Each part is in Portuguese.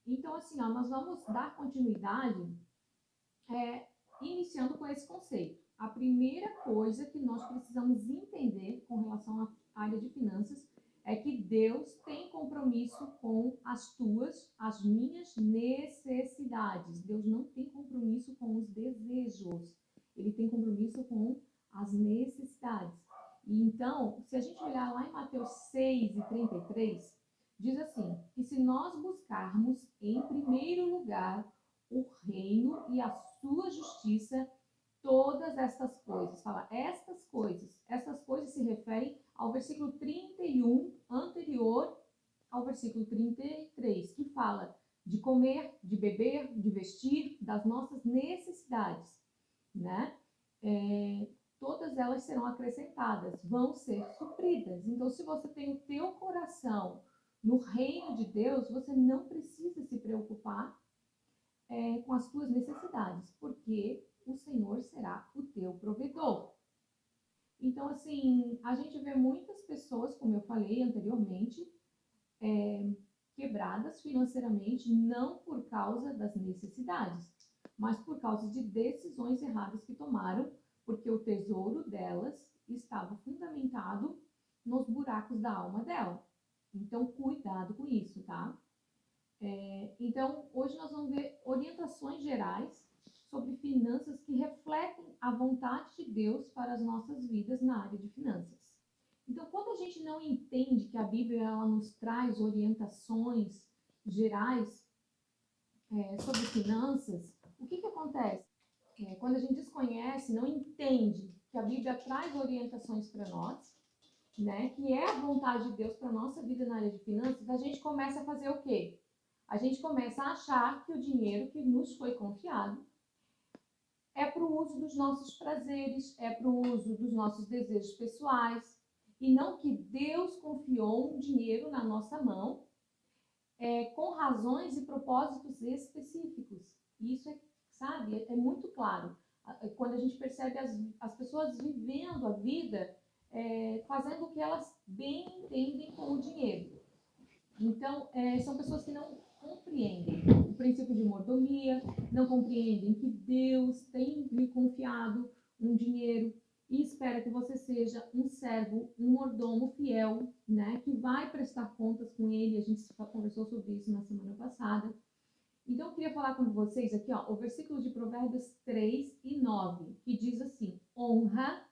Então, assim, ó, nós vamos dar continuidade iniciando com esse conceito. A primeira coisa que nós precisamos entender com relação à área de finanças é que Deus tem compromisso com as tuas, as minhas necessidades. Deus não tem compromisso com os desejos. Ele tem compromisso com as necessidades. E então, se a gente olhar lá em Mateus 6:33, diz assim, que se nós buscarmos em primeiro lugar o reino e a sua justiça, todas estas coisas, fala estas coisas se referem ao versículo 31 anterior ao versículo 33, que fala de comer, de beber, de vestir, das nossas necessidades, né? Todas elas serão acrescentadas, vão ser supridas. Então, se você tem o teu coração no reino de Deus, você não precisa se preocupar com as tuas necessidades, porque o Senhor será o teu provedor. Então, assim, a gente vê muitas pessoas, como eu falei anteriormente, quebradas financeiramente, não por causa das necessidades, mas por causa de decisões erradas que tomaram, porque o tesouro delas estava fundamentado nos buracos da alma dela. Então, cuidado com isso, tá? Então, hoje nós vamos ver orientações gerais sobre finanças que refletem a vontade de Deus para as nossas vidas na área de finanças. Então, quando a gente não entende que a Bíblia ela nos traz orientações gerais sobre finanças, o que acontece? Quando a gente desconhece, não entende que a Bíblia traz orientações para nós, né, que é a vontade de Deus para a nossa vida na área de finanças, a gente começa a fazer o quê? A gente começa a achar que o dinheiro que nos foi confiado é para o uso dos nossos prazeres, é para o uso dos nossos desejos pessoais, e não que Deus confiou um dinheiro na nossa mão com razões e propósitos específicos. Isso sabe, é muito claro. Quando a gente percebe as pessoas vivendo a vida, fazendo o que elas bem entendem com o dinheiro. Então, são pessoas que não compreendem o princípio de mordomia, não compreendem que Deus tem lhe confiado um dinheiro e espera que você seja um servo, um mordomo fiel, né, que vai prestar contas com ele. A gente conversou sobre isso na semana passada. Então, eu queria falar com vocês aqui, ó, o versículo de Provérbios 3:9, que diz assim: honra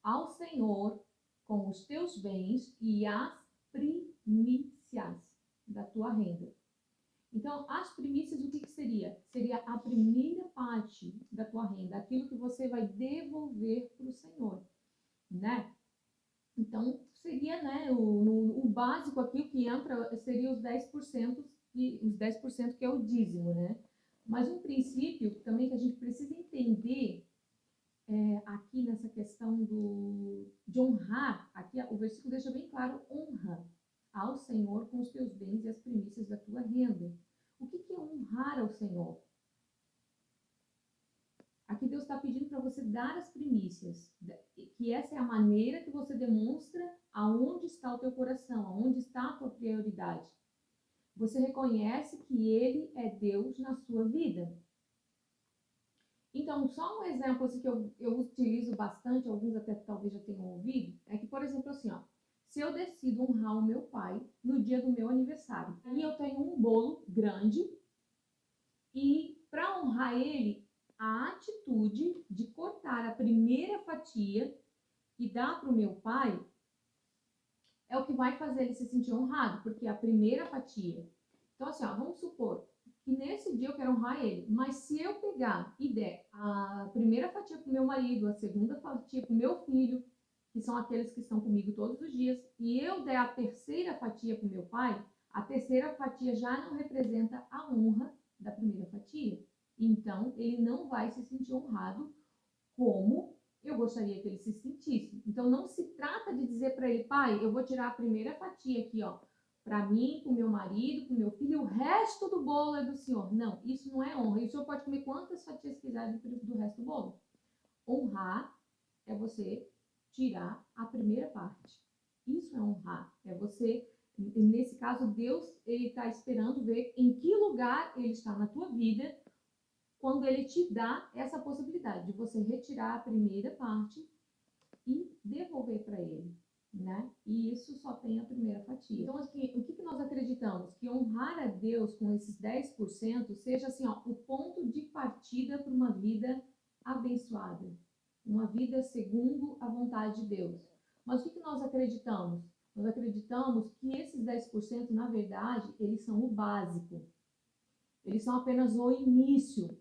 ao Senhor com os teus bens e as primícias da tua renda. Então, as primícias, o que seria? Seria a primeira parte da tua renda, aquilo que você vai devolver para o Senhor, né? Então, seria, né, o básico aqui, o que entra seria os 10%, os 10% que é o dízimo, né? Mas um princípio também que a gente precisa entender aqui nessa questão de honrar, aqui o versículo deixa bem claro, honra ao Senhor com os teus bens e as primícias da tua renda. O que é honrar ao Senhor? Aqui Deus está pedindo para você dar as primícias, que essa é a maneira que você demonstra aonde está o teu coração, aonde está a tua prioridade. Você reconhece que Ele é Deus na sua vida. Então, só um exemplo assim, que eu utilizo bastante, alguns até talvez já tenham ouvido, é que, por exemplo, assim, ó, se eu decido honrar o meu pai no dia do meu aniversário, e eu tenho um bolo grande, e para honrar ele, a atitude de cortar a primeira fatia e dar para o meu pai é o que vai fazer ele se sentir honrado, porque é a primeira fatia. Então, assim, ó, vamos supor que nesse dia eu quero honrar ele, mas se eu pegar e der a primeira fatia para o meu marido, a segunda fatia para o meu filho, que são aqueles que estão comigo todos os dias, e eu der a terceira fatia para o meu pai, a terceira fatia já não representa a honra da primeira fatia. Então, ele não vai se sentir honrado como eu gostaria que ele se sentisse. Então, não se trata de dizer para ele, pai, eu vou tirar a primeira fatia aqui, ó, para mim, para o meu marido, para o meu filho, e o resto do bolo é do senhor. Não, isso não é honra. E o senhor pode comer quantas fatias quiser do resto do bolo. Honrar é você tirar a primeira parte. Isso é honrar. É você Nesse caso, Deus, ele está esperando ver em que lugar ele está na tua vida quando ele te dá essa possibilidade de você retirar a primeira parte e devolver para ele, né? E isso só tem a primeira fatia. Então, assim, o que nós acreditamos? Que honrar a Deus com esses 10% seja, assim, ó, o ponto de partida para uma vida abençoada, uma vida segundo a vontade de Deus. Mas o que nós acreditamos? Nós acreditamos que esses 10%, na verdade, eles são o básico. Eles são apenas o início.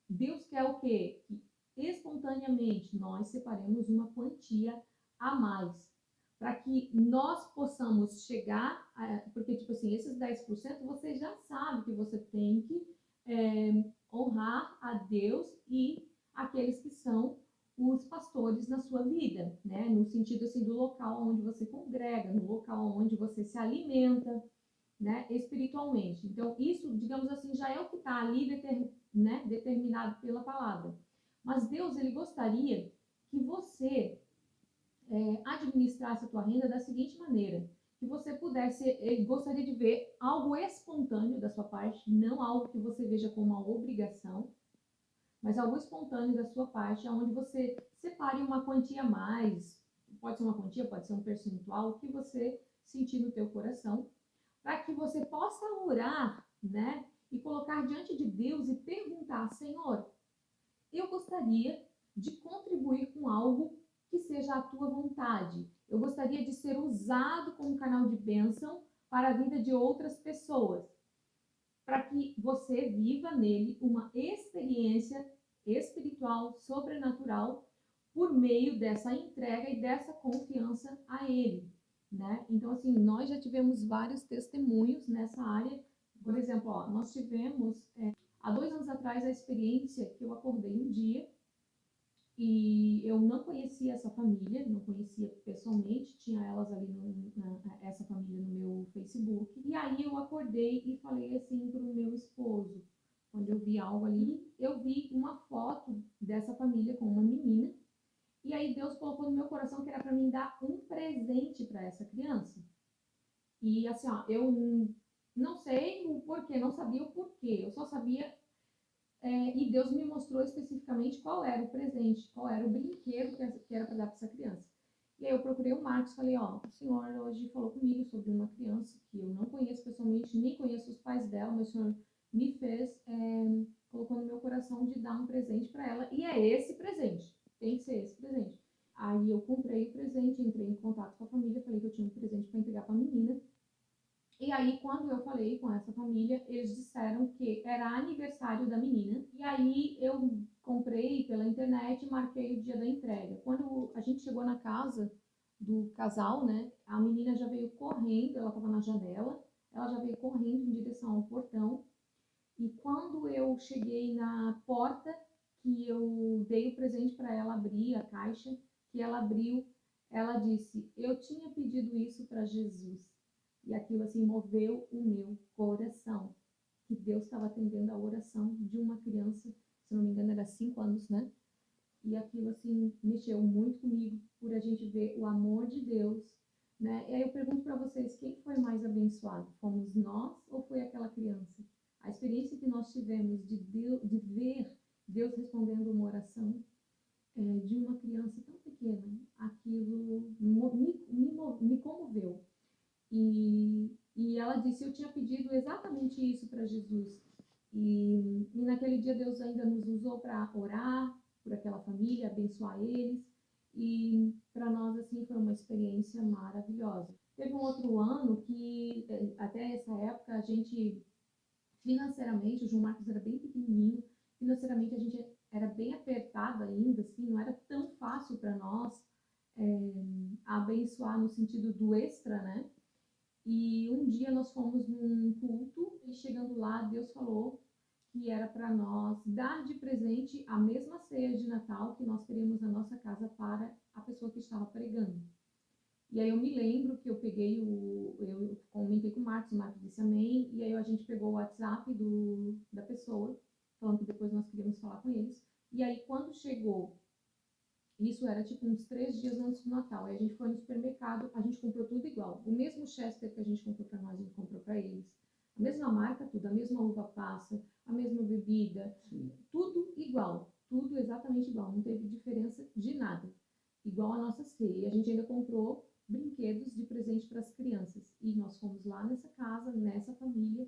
Deus quer o quê? Que espontaneamente nós separemos uma quantia a mais, para que nós possamos chegar, porque, tipo assim, esses 10% você já sabe que você tem que honrar a Deus e aqueles que são os pastores na sua vida, né? No sentido, assim, do local onde você congrega, no local onde você se alimenta, né, espiritualmente. Então, isso, digamos assim, já é o que está ali né, determinado pela palavra. Mas Deus, ele gostaria que você administrasse a tua renda da seguinte maneira, que você pudesse, ele gostaria de ver algo espontâneo da sua parte, não algo que você veja como uma obrigação, mas algo espontâneo da sua parte, onde você separe uma quantia a mais, pode ser uma quantia, pode ser um percentual, o que você sentir no teu coração, para que você possa orar, né? E colocar diante de Deus e perguntar, Senhor, eu gostaria de contribuir com algo que seja a tua vontade. Eu gostaria de ser usado como canal de bênção para a vida de outras pessoas, para que você viva nele uma experiência espiritual, sobrenatural, por meio dessa entrega e dessa confiança a ele, né? Então, assim, nós já tivemos vários testemunhos nessa área. Por exemplo, ó, nós tivemos, há 2 anos atrás, a experiência que eu acordei um dia e eu não conhecia essa família, não conhecia pessoalmente, tinha elas ali, essa família no meu Facebook. E aí eu acordei e falei assim para o meu esposo, quando eu vi algo ali, eu vi uma foto dessa família com uma menina, e aí Deus colocou no meu coração que era para mim dar um presente para essa criança. E assim, ó, eu não sei o porquê, não sabia o porquê, eu só sabia e Deus me mostrou especificamente qual era o presente, qual era o brinquedo que era para dar para essa criança. E aí eu procurei o Marcos, falei, ó, o senhor hoje falou comigo sobre uma criança que eu não conheço pessoalmente, nem conheço os pais dela, mas o senhor me fez, colocou no meu coração de dar um presente para ela, e é esse presente, tem que ser esse presente. Aí eu comprei o presente, entrei em contato com a família, falei que eu tinha um presente para entregar para a menina. E aí, quando eu falei com essa família, eles disseram que era aniversário da menina. E aí, eu comprei pela internet e marquei o dia da entrega. Quando a gente chegou na casa do casal, né, a menina já veio correndo, ela estava na janela, ela já veio correndo em direção ao portão. E quando eu cheguei na porta, que eu dei o presente para ela abrir a caixa, que ela abriu, ela disse: Eu tinha pedido isso para Jesus. E aquilo assim moveu o meu coração, que Deus estava atendendo a oração de uma criança, se não me engano era 5 anos, né? E aquilo assim mexeu muito comigo, por a gente ver o amor de Deus, né? E aí eu pergunto para vocês, quem foi mais abençoado? Fomos nós ou foi aquela criança? A experiência que nós tivemos de ver Deus respondendo uma oração de uma criança tão pequena, aquilo me comoveu. E ela disse, eu tinha pedido exatamente isso para Jesus. E naquele dia Deus ainda nos usou para orar por aquela família, abençoar eles. E para nós, assim, foi uma experiência maravilhosa. Teve um outro ano que, até essa época, a gente, financeiramente, o João Marcos era bem pequenininho, financeiramente a gente era bem apertado ainda, assim, não era tão fácil para nós abençoar no sentido do extra, né? E um dia nós fomos num culto e chegando lá, Deus falou que era para nós dar de presente a mesma ceia de Natal que nós teríamos na nossa casa para a pessoa que estava pregando. E aí eu me lembro que eu peguei eu comentei com o Marcos disse amém, e aí a gente pegou o WhatsApp da pessoa, falando que depois nós queríamos falar com eles. E aí quando chegou Isso era tipo uns 3 dias antes do Natal. Aí a gente foi no supermercado, a gente comprou tudo igual. O mesmo Chester que a gente comprou para nós, a gente comprou para eles. A mesma marca, tudo, a mesma uva passa, a mesma bebida, tudo igual. Tudo exatamente igual, não teve diferença de nada. Igual a nossa ceia. E a gente ainda comprou brinquedos de presente para as crianças. E nós fomos lá nessa casa, nessa família,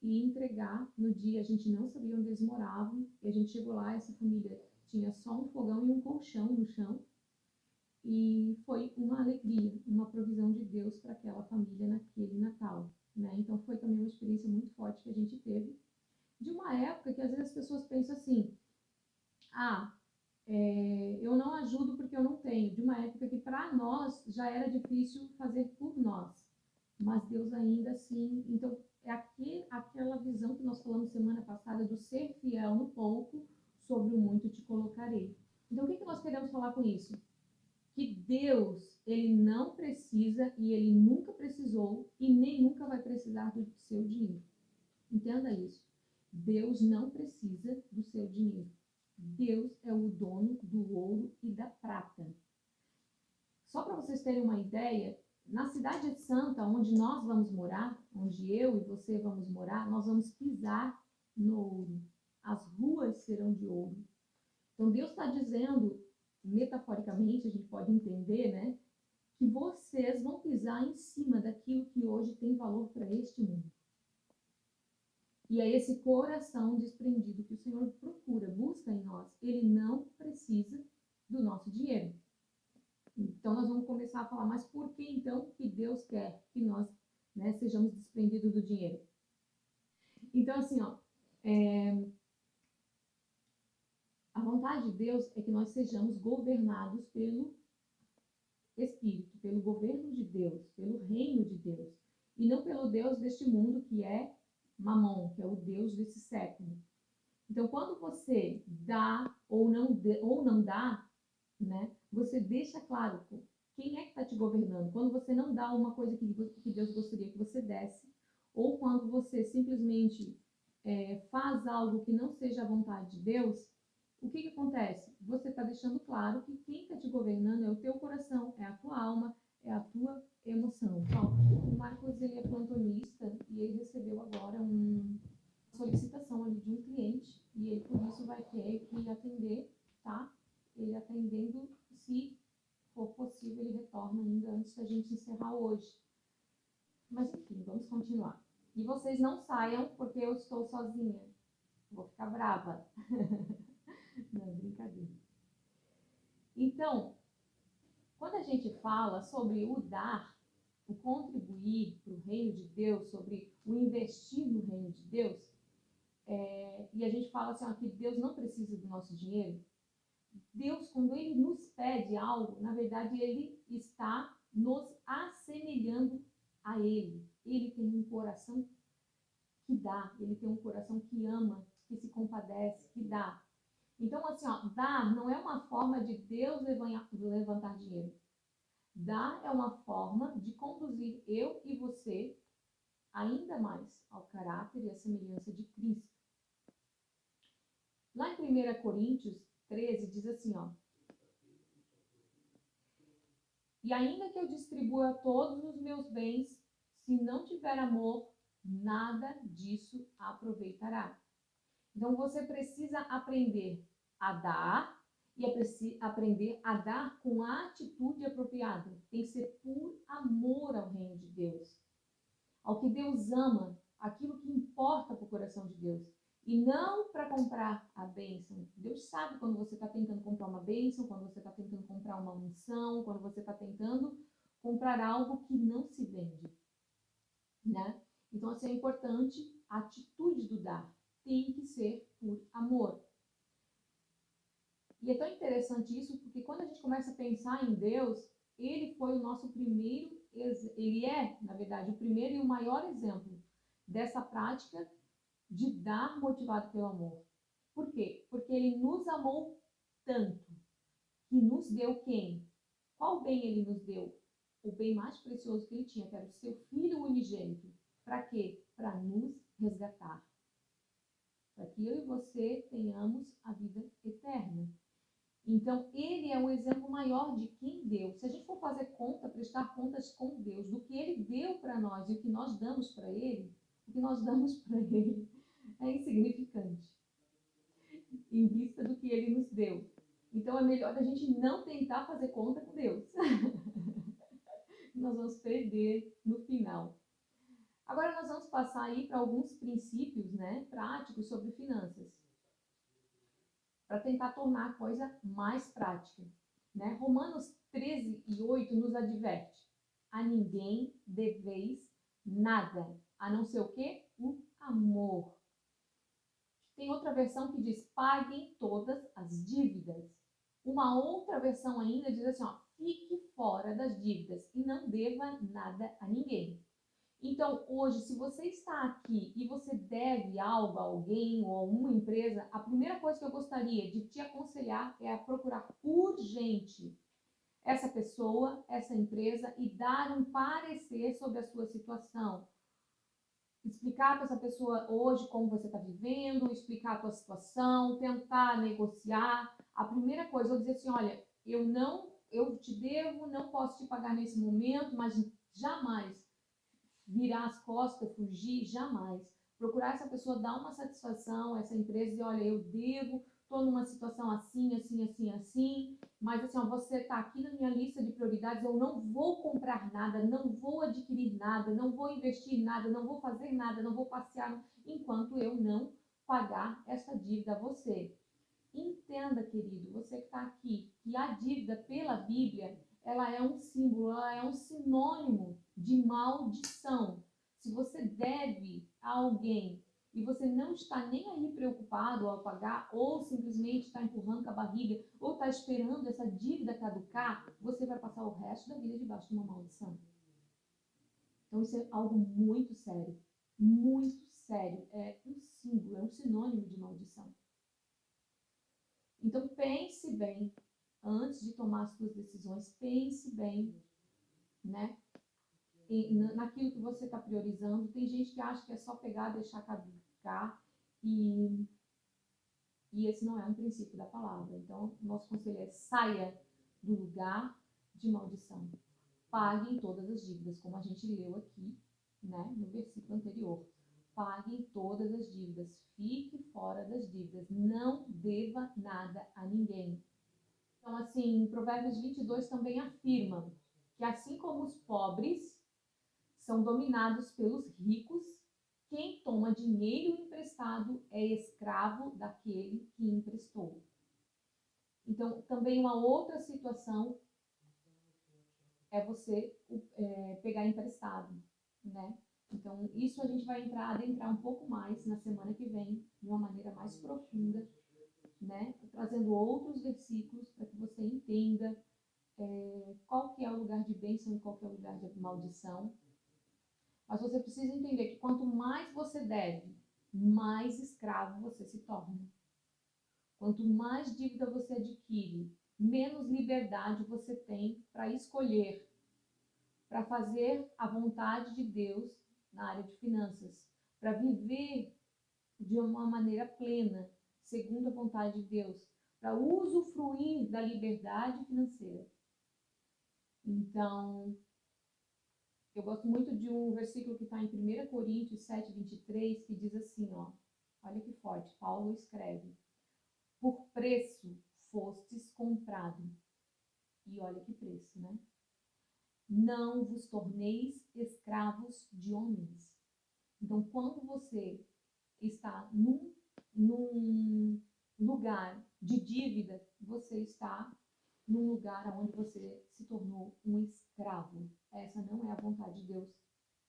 e entregar no dia. A gente não sabia onde eles moravam. E a gente chegou lá, essa família tinha só um fogão e um colchão no chão. E foi uma alegria, uma provisão de Deus para aquela família naquele Natal, né? Então foi também uma experiência muito forte que a gente teve. De uma época que às vezes as pessoas pensam assim, eu não ajudo porque eu não tenho. De uma época que para nós já era difícil fazer por nós. Mas Deus ainda assim... Então é aquela visão que nós falamos semana passada do ser fiel no pouco, sobre o muito te colocarei. Então o que nós queremos falar com isso? Que Deus, ele não precisa e ele nunca precisou e nem nunca vai precisar do seu dinheiro. Entenda isso. Deus não precisa do seu dinheiro. Deus é o dono do ouro e da prata. Só para vocês terem uma ideia, na cidade santa, onde nós vamos morar, onde eu e você vamos morar, nós vamos pisar no ouro. As ruas serão de ouro. Então Deus está dizendo, metaforicamente, a gente pode entender, né? Que vocês vão pisar em cima daquilo que hoje tem valor para este mundo. E é esse coração desprendido que o Senhor procura, busca em nós. Ele não precisa do nosso dinheiro. Então, nós vamos começar a falar, mas por que então que Deus quer que nós, né, sejamos desprendidos do dinheiro? Então, assim, a vontade de Deus é que nós sejamos governados pelo Espírito, pelo governo de Deus, pelo reino de Deus, e não pelo Deus deste mundo, que é Mamon, que é o Deus desse século. Então, quando você dá ou não dá, né, você deixa claro quem é que está te governando. Quando você não dá uma coisa que Deus gostaria que você desse, ou quando você simplesmente faz algo que não seja a vontade de Deus, o que acontece? Você está deixando claro que quem está te governando é o teu coração, é a tua alma, é a tua emoção. Então, o Marcos, ele é plantonista e ele recebeu agora uma solicitação ali de um cliente e ele, por isso, vai ter que atender, tá? Ele atendendo, se for possível, ele retorna ainda antes da gente encerrar hoje. Mas, enfim, vamos continuar. E vocês não saiam, porque eu estou sozinha. Vou ficar brava. Não, brincadeira. Então, quando a gente fala sobre o dar, o contribuir para o reino de Deus, sobre o investir no reino de Deus, e a gente fala assim, ó, que Deus não precisa do nosso dinheiro, Deus, quando ele nos pede algo, na verdade, ele está nos assemelhando a ele. Ele tem um coração que dá, ele tem um coração que ama, que se compadece, que dá. Então, assim, ó, dar não é uma forma de Deus levantar dinheiro. Dar é uma forma de conduzir eu e você ainda mais ao caráter e à semelhança de Cristo. Lá em 1 Coríntios 13 diz assim, ó: e ainda que eu distribua todos os meus bens, se não tiver amor, nada disso aproveitará. Então, você precisa aprender a dar e aprender a dar com a atitude apropriada. Tem que ser por amor ao reino de Deus, ao que Deus ama, aquilo que importa para o coração de Deus. E não para comprar a bênção. Deus sabe quando você está tentando comprar uma bênção, quando você está tentando comprar uma unção, quando você está tentando comprar algo que não se vende, né? Então, assim, é importante a atitude do dar. Tem que ser por amor. E é tão interessante isso, porque quando a gente começa a pensar em Deus, ele foi o nosso primeiro, ele é, na verdade, o primeiro e o maior exemplo dessa prática de dar motivado pelo amor. Por quê? Porque ele nos amou tanto, que nos deu quem? Qual bem ele nos deu? O bem mais precioso que ele tinha, que era o seu Filho unigênito. Para quê? Para nos resgatar. Para que eu e você tenhamos a vida eterna. Então, ele é um exemplo maior de quem deu. Se a gente for fazer conta, prestar contas com Deus, do que ele deu para nós e o que nós damos para ele, o que nós damos para ele é insignificante em vista do que ele nos deu. Então, é melhor a gente não tentar fazer conta com Deus. Nós vamos perder no final. Agora, nós vamos passar aí para alguns princípios, né, práticos sobre finanças, para tentar tornar a coisa mais prática. Né? Romanos 13:8 nos adverte: a ninguém deveis nada, a não ser o quê? O amor. Tem outra versão que diz: paguem todas as dívidas. Uma outra versão ainda diz assim, ó, fique fora das dívidas e não deva nada a ninguém. Então, hoje, se você está aqui e você deve algo a alguém ou a uma empresa, a primeira coisa que eu gostaria de te aconselhar é a procurar urgente essa pessoa, essa empresa e dar um parecer sobre a sua situação. Explicar para essa pessoa hoje como você está vivendo, explicar a tua situação, tentar negociar. A primeira coisa, eu dizer assim, olha, eu te devo, não posso te pagar nesse momento, mas jamais virar as costas, fugir, jamais. Procurar essa pessoa, dar uma satisfação a essa empresa e olha, eu devo, estou numa situação assim, assim, assim, assim, mas assim, ó, você está aqui na minha lista de prioridades, eu não vou comprar nada, não vou adquirir nada, não vou investir nada, não vou fazer nada, não vou passear enquanto eu não pagar essa dívida a você. Entenda, querido, você que está aqui, que a dívida pela Bíblia, ela é um símbolo, ela é um sinônimo de maldição. Se você deve a alguém e você não está nem aí preocupado ao pagar, ou simplesmente está empurrando com a barriga, ou está esperando essa dívida caducar, você vai passar o resto da vida debaixo de uma maldição. Então isso é algo muito sério, muito sério. É um símbolo, é um sinônimo de maldição. Então pense bem, antes de tomar as suas decisões, pense bem, né? Naquilo que você está priorizando. Tem gente que acha que é só pegar, deixar caducar e esse não é um princípio da palavra. Então, nosso conselho é: saia do lugar de maldição. Paguem todas as dívidas, como a gente leu aqui, né, no versículo anterior. Paguem todas as dívidas, fique fora das dívidas, não deva nada a ninguém. Então, assim, Provérbios 22 também afirma que assim como os pobres são dominados pelos ricos, quem toma dinheiro emprestado é escravo daquele que emprestou. Então, também uma outra situação é você pegar emprestado, né? Então, isso a gente vai adentrar um pouco mais na semana que vem, de uma maneira mais profunda, né? Trazendo outros versículos para que você entenda qual que é o lugar de bênção e qual que é o lugar de maldição. Mas você precisa entender que quanto mais você deve, mais escravo você se torna. Quanto mais dívida você adquire, menos liberdade você tem para escolher, para fazer a vontade de Deus na área de finanças, para viver de uma maneira plena, segundo a vontade de Deus, para usufruir da liberdade financeira. Então, eu gosto muito de um versículo que está em 1 Coríntios 7:23, que diz assim, ó, olha que forte, Paulo escreve: por preço fostes comprado. E olha que preço, né? Não vos torneis escravos de homens. Então, quando você está num lugar de dívida, você está num lugar onde você se tornou um escravo. Essa não é a vontade de Deus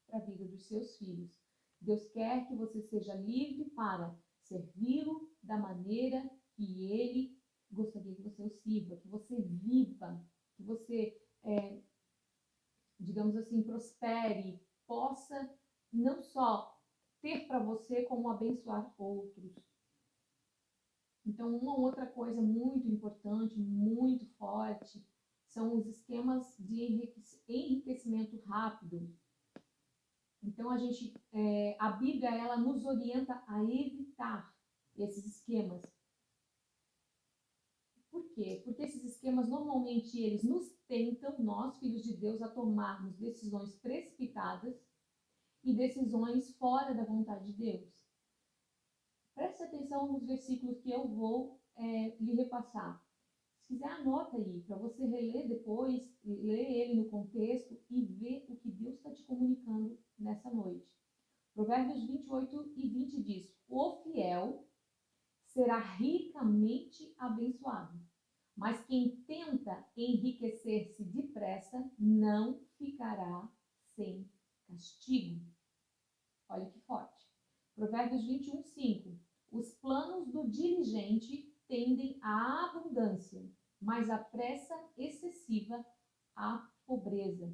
para a vida dos seus filhos. Deus quer que você seja livre para servi-lo da maneira que Ele gostaria que você o sirva, que você viva, que você, digamos assim, prospere, possa não só ter para você, como abençoar outros. Então, uma outra coisa muito importante, muito forte, são os esquemas de enriquecimento rápido. Então, a Bíblia, ela nos orienta a evitar esses esquemas. Por quê? Porque esses esquemas, normalmente, eles nos tentam, nós, filhos de Deus, a tomarmos decisões precipitadas e decisões fora da vontade de Deus. Preste atenção nos versículos que eu vou lhe repassar. Se quiser, anota aí, para você reler depois, ler ele no contexto e ver o que Deus está te comunicando nessa noite. Provérbios 28 e 20 diz: o fiel será ricamente abençoado, mas quem tenta enriquecer-se depressa não ficará sem castigo. Olha que forte. Provérbios 21, 5. Os planos do diligente tendem à abundância, mas a pressa excessiva à pobreza.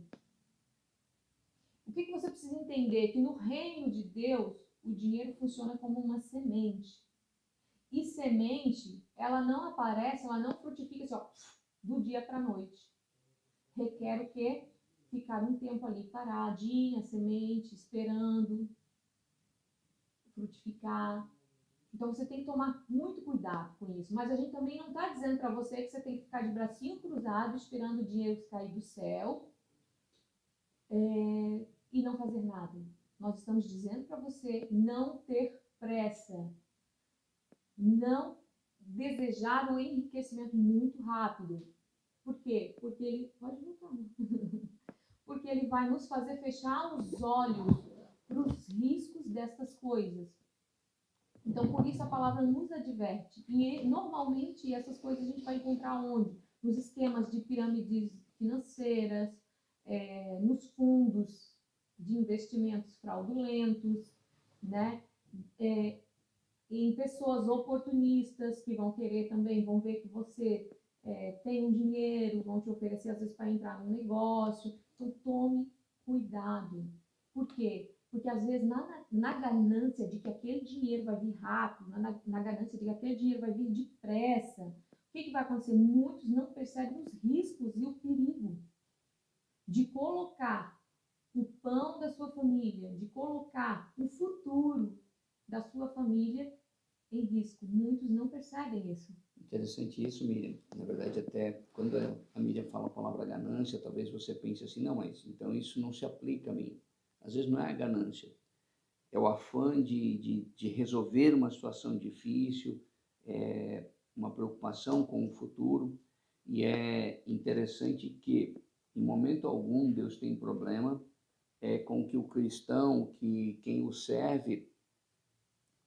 O que você precisa entender? Que no reino de Deus, o dinheiro funciona como uma semente. E semente, ela não aparece, ela não frutifica assim, ó, do dia para a noite. Requer o quê? Ficar um tempo ali paradinha, a semente, esperando frutificar. Então, você tem que tomar muito cuidado com isso. Mas a gente também não está dizendo para você que você tem que ficar de bracinho cruzado, esperando o dinheiro cair do céu e não fazer nada. Nós estamos dizendo para você não ter pressa, não desejar um enriquecimento muito rápido. Por quê? Porque ele pode voltar. Porque ele vai nos fazer fechar os olhos para os riscos destas coisas. Então, por isso a palavra nos adverte. E normalmente essas coisas a gente vai encontrar onde? Nos esquemas de pirâmides financeiras, nos fundos de investimentos fraudulentos, né? Em pessoas oportunistas que vão querer também, vão ver que você tem um dinheiro, vão te oferecer às vezes para entrar num negócio. Então tome cuidado. Por quê? Porque às vezes na ganância de que aquele dinheiro vai vir rápido, na ganância de que aquele dinheiro vai vir depressa, o que vai acontecer? Muitos não percebem os riscos e o perigo de colocar o pão da sua família, de colocar o futuro da sua família em risco. Muitos não percebem isso. Interessante isso, Miriam. Na verdade, até quando a Miriam fala a palavra ganância, talvez você pense assim, não, mas então isso não se aplica a mim. Às vezes não é a ganância, é o afã de resolver uma situação difícil, uma preocupação com o futuro. E é interessante que, em momento algum, Deus tem problema com que o cristão, que quem o serve,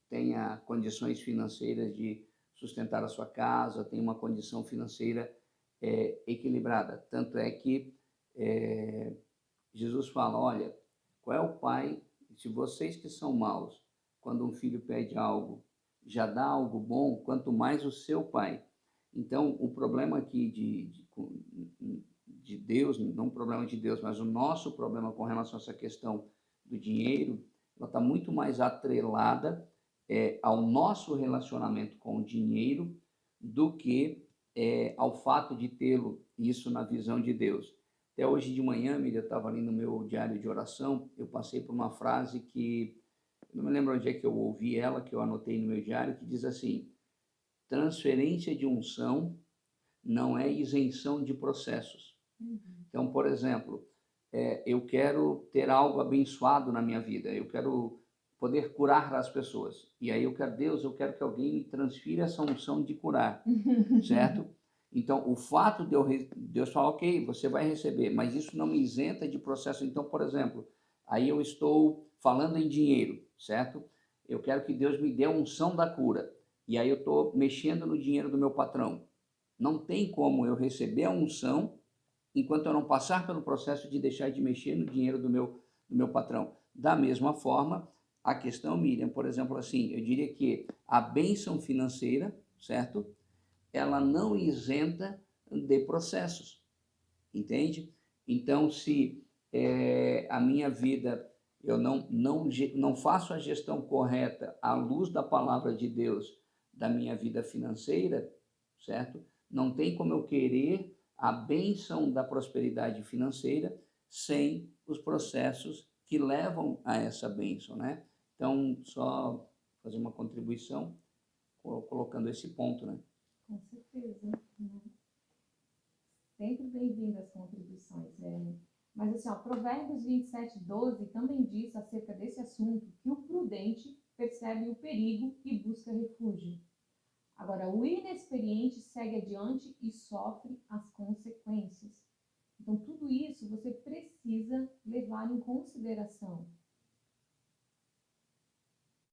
tenha condições financeiras de sustentar a sua casa, tenha uma condição financeira equilibrada. Tanto é que Jesus fala, olha, qual é o pai, se vocês que são maus, quando um filho pede algo, já dá algo bom, quanto mais o seu pai. Então, o problema aqui de Deus, não o problema de Deus, mas o nosso problema com relação a essa questão do dinheiro, ela está muito mais atrelada ao nosso relacionamento com o dinheiro do que ao fato de tê-lo, isso na visão de Deus. Até hoje de manhã, Miriam, eu estava ali no meu diário de oração, eu passei por uma frase que, eu não me lembro onde é que eu ouvi ela, que eu anotei no meu diário, que diz assim, transferência de unção não é isenção de processos. Então, por exemplo, eu quero ter algo abençoado na minha vida, eu quero poder curar as pessoas. E aí eu quero que alguém me transfira essa unção de curar, certo? Então, o fato de Deus falar, ok, você vai receber, mas isso não me isenta de processo. Então, por exemplo, aí eu estou falando em dinheiro, certo? Eu quero que Deus me dê a unção da cura. E aí eu estou mexendo no dinheiro do meu patrão. Não tem como eu receber a unção enquanto eu não passar pelo processo de deixar de mexer no dinheiro do meu patrão. Da mesma forma, a questão, Miriam, por exemplo, assim, eu diria que a bênção financeira, certo? Ela não isenta de processos, entende? Então, se a minha vida, eu não faço a gestão correta à luz da palavra de Deus da minha vida financeira, certo? Não tem como eu querer a bênção da prosperidade financeira sem os processos que levam a essa bênção, né? Então, só fazer uma contribuição colocando esse ponto, né? Com certeza, né? Sempre bem-vindo as contribuições. Mas assim, ó, Provérbios 27:12 também diz acerca desse assunto que o prudente percebe o perigo e busca refúgio. Agora, o inexperiente segue adiante e sofre as consequências. Então, tudo isso você precisa levar em consideração.